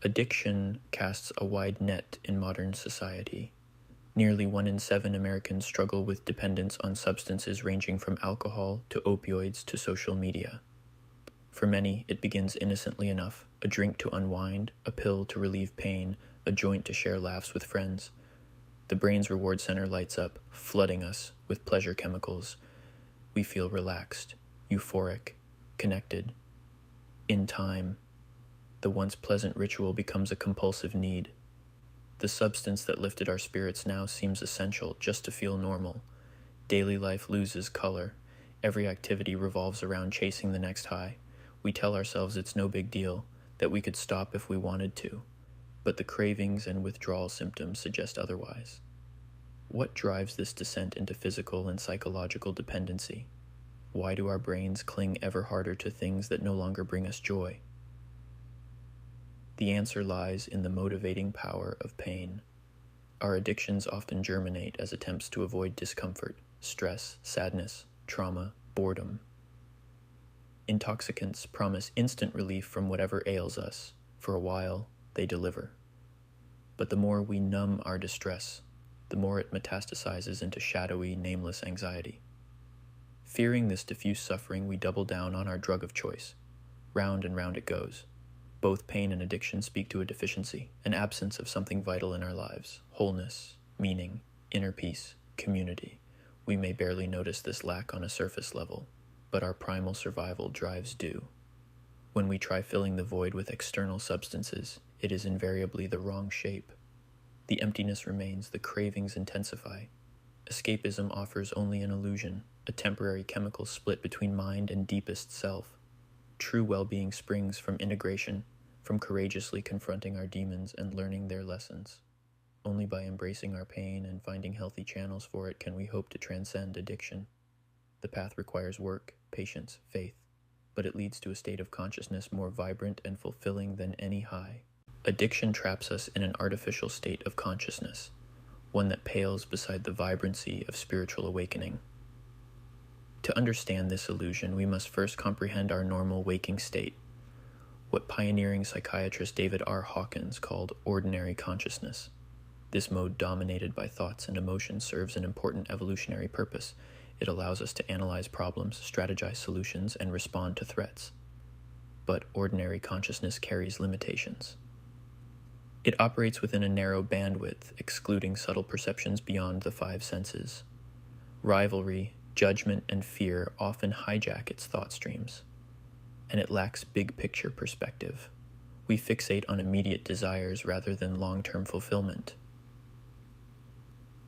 Addiction casts a wide net in modern society. Nearly 1 in 7 Americans struggle with dependence on substances ranging from alcohol to opioids to social media. For many, it begins innocently enough: a drink to unwind, a pill to relieve pain, a joint to share laughs with friends. The brain's reward center lights up, flooding us with pleasure chemicals. We feel relaxed, euphoric, connected. In time, the once pleasant ritual becomes a compulsive need. The substance that lifted our spirits now seems essential just to feel normal. Daily life loses color. Every activity revolves around chasing the next high. We tell ourselves it's no big deal, that we could stop if we wanted to. But the cravings and withdrawal symptoms suggest otherwise. What drives this descent into physical and psychological dependency? Why do our brains cling ever harder to things that no longer bring us joy? The answer lies in the motivating power of pain. Our addictions often germinate as attempts to avoid discomfort, stress, sadness, trauma, boredom. Intoxicants promise instant relief from whatever ails us. For a while, they deliver. But the more we numb our distress, the more it metastasizes into shadowy, nameless anxiety. Fearing this diffuse suffering, we double down on our drug of choice. Round and round it goes. Both pain and addiction speak to a deficiency, an absence of something vital in our lives: wholeness, meaning, inner peace, community. We may barely notice this lack on a surface level, but our primal survival drives due. When we try filling the void with external substances, it is invariably the wrong shape. The emptiness remains, the cravings intensify. Escapism offers only an illusion, a temporary chemical split between mind and deepest self. True well-being springs from integration, from courageously confronting our demons and learning their lessons. Only by embracing our pain and finding healthy channels for it can we hope to transcend addiction. The path requires work, patience, faith, but it leads to a state of consciousness more vibrant and fulfilling than any high. Addiction traps us in an artificial state of consciousness, one that pales beside the vibrancy of spiritual awakening. To understand this illusion, we must first comprehend our normal waking state, what pioneering psychiatrist David R. Hawkins called ordinary consciousness. This mode, dominated by thoughts and emotions, serves an important evolutionary purpose. It allows us to analyze problems, strategize solutions, and respond to threats. But ordinary consciousness carries limitations. It operates within a narrow bandwidth, excluding subtle perceptions beyond the 5 senses. Rivalry, judgment, and fear often hijack its thought streams, and it lacks big-picture perspective. We fixate on immediate desires rather than long-term fulfillment.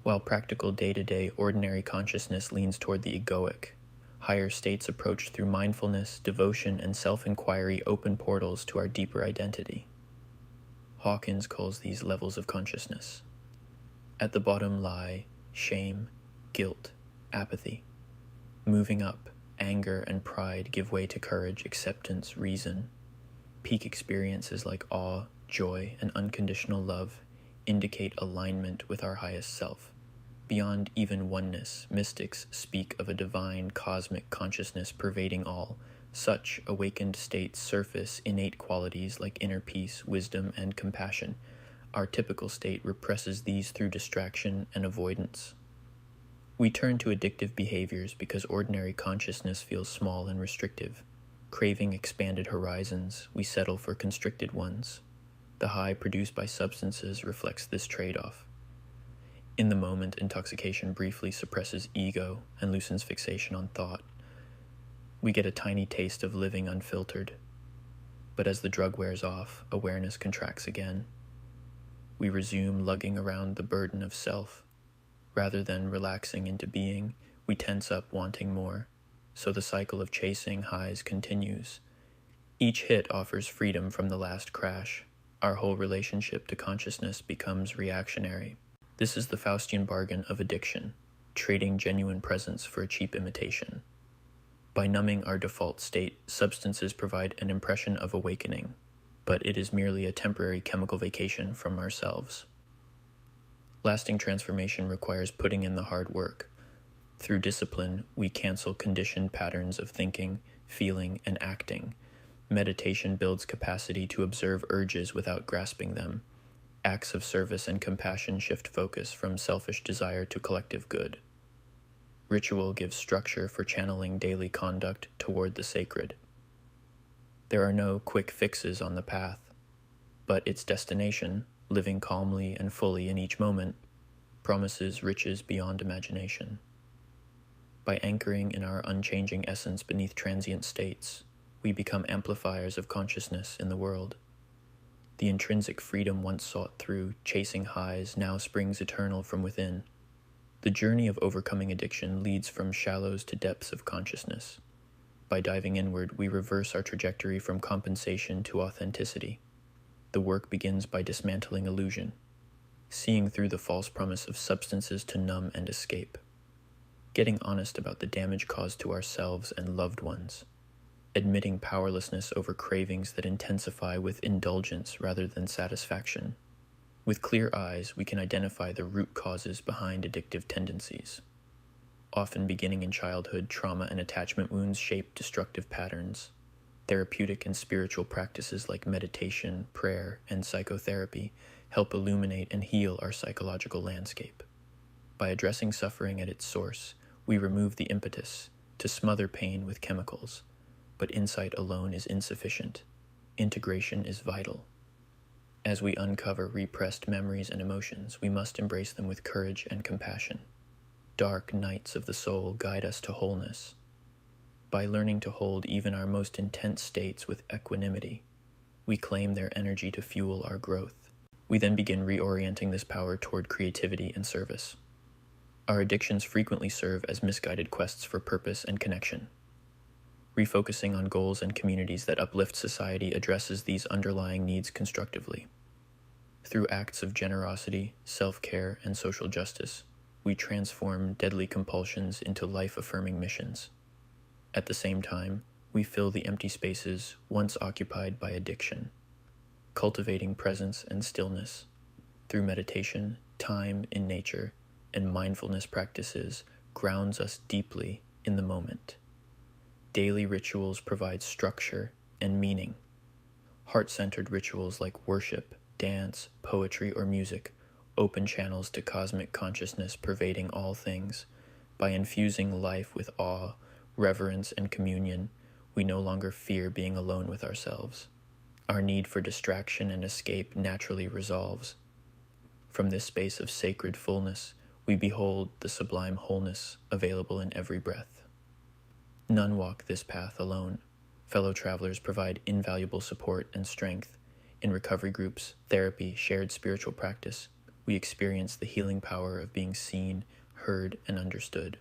While practical day-to-day ordinary consciousness leans toward the egoic, higher states approached through mindfulness, devotion, and self-inquiry open portals to our deeper identity. Hawkins calls these levels of consciousness. At the bottom lie shame, guilt, apathy. Moving up, anger and pride give way to courage, acceptance, reason. Peak experiences like awe, joy, and unconditional love indicate alignment with our highest self. Beyond even oneness, mystics speak of a divine cosmic consciousness pervading all. Such awakened states surface innate qualities like inner peace, wisdom, and compassion. Our typical state represses these through distraction and avoidance. We turn to addictive behaviors because ordinary consciousness feels small and restrictive. Craving expanded horizons, we settle for constricted ones. The high produced by substances reflects this trade-off. In the moment, intoxication briefly suppresses ego and loosens fixation on thought. We get a tiny taste of living unfiltered. But as the drug wears off, awareness contracts again. We resume lugging around the burden of self. Rather than relaxing into being, we tense up wanting more. So the cycle of chasing highs continues. Each hit offers freedom from the last crash. Our whole relationship to consciousness becomes reactionary. This is the Faustian bargain of addiction, trading genuine presence for a cheap imitation. By numbing our default state, substances provide an impression of awakening, but it is merely a temporary chemical vacation from ourselves. Lasting transformation requires putting in the hard work. Through discipline, we cancel conditioned patterns of thinking, feeling, and acting. Meditation builds capacity to observe urges without grasping them. Acts of service and compassion shift focus from selfish desire to collective good. Ritual gives structure for channeling daily conduct toward the sacred. There are no quick fixes on the path, but its destination, living calmly and fully in each moment, promises riches beyond imagination. By anchoring in our unchanging essence beneath transient states, we become amplifiers of consciousness in the world. The intrinsic freedom once sought through chasing highs now springs eternal from within. The journey of overcoming addiction leads from shallows to depths of consciousness. By diving inward, we reverse our trajectory from compensation to authenticity. The work begins by dismantling illusion, seeing through the false promise of substances to numb and escape, getting honest about the damage caused to ourselves and loved ones, admitting powerlessness over cravings that intensify with indulgence rather than satisfaction. With clear eyes, we can identify the root causes behind addictive tendencies. Often beginning in childhood, trauma and attachment wounds shape destructive patterns. Therapeutic and spiritual practices like meditation, prayer, and psychotherapy help illuminate and heal our psychological landscape. By addressing suffering at its source, we remove the impetus to smother pain with chemicals, but insight alone is insufficient. Integration is vital. As we uncover repressed memories and emotions, we must embrace them with courage and compassion. Dark nights of the soul guide us to wholeness. By learning to hold even our most intense states with equanimity, we claim their energy to fuel our growth. We then begin reorienting this power toward creativity and service. Our addictions frequently serve as misguided quests for purpose and connection. Refocusing on goals and communities that uplift society addresses these underlying needs constructively. Through acts of generosity, self-care, and social justice, we transform deadly compulsions into life-affirming missions. At the same time, we fill the empty spaces once occupied by addiction, cultivating presence and stillness. Through meditation, time in nature, and mindfulness practices grounds us deeply in the moment. Daily rituals provide structure and meaning. Heart-centered rituals like worship, dance, poetry, or music open channels to cosmic consciousness pervading all things. By infusing life with awe, reverence, and communion, we no longer fear being alone with ourselves. Our need for distraction and escape naturally resolves. From this space of sacred fullness, we behold the sublime wholeness available in every breath. None walk this path alone. Fellow travelers provide invaluable support and strength. In recovery groups, therapy, shared spiritual practice, we experience the healing power of being seen, heard, and understood.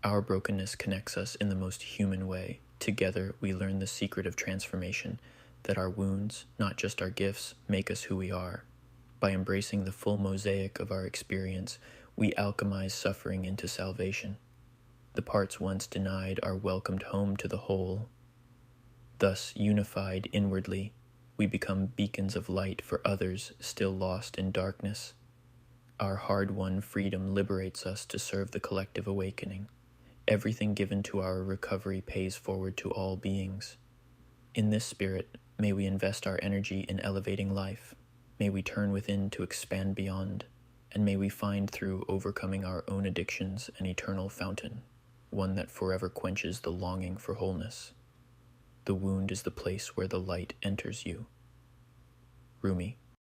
Our brokenness connects us in the most human way. Together, we learn the secret of transformation, that our wounds, not just our gifts, make us who we are. By embracing the full mosaic of our experience, we alchemize suffering into salvation. The parts once denied are welcomed home to the whole. Thus, unified inwardly, we become beacons of light for others still lost in darkness. Our hard-won freedom liberates us to serve the collective awakening. Everything given to our recovery pays forward to all beings. In this spirit, may we invest our energy in elevating life. May we turn within to expand beyond, and may we find through overcoming our own addictions an eternal fountain, one that forever quenches the longing for wholeness. The wound is the place where the light enters you. Rumi.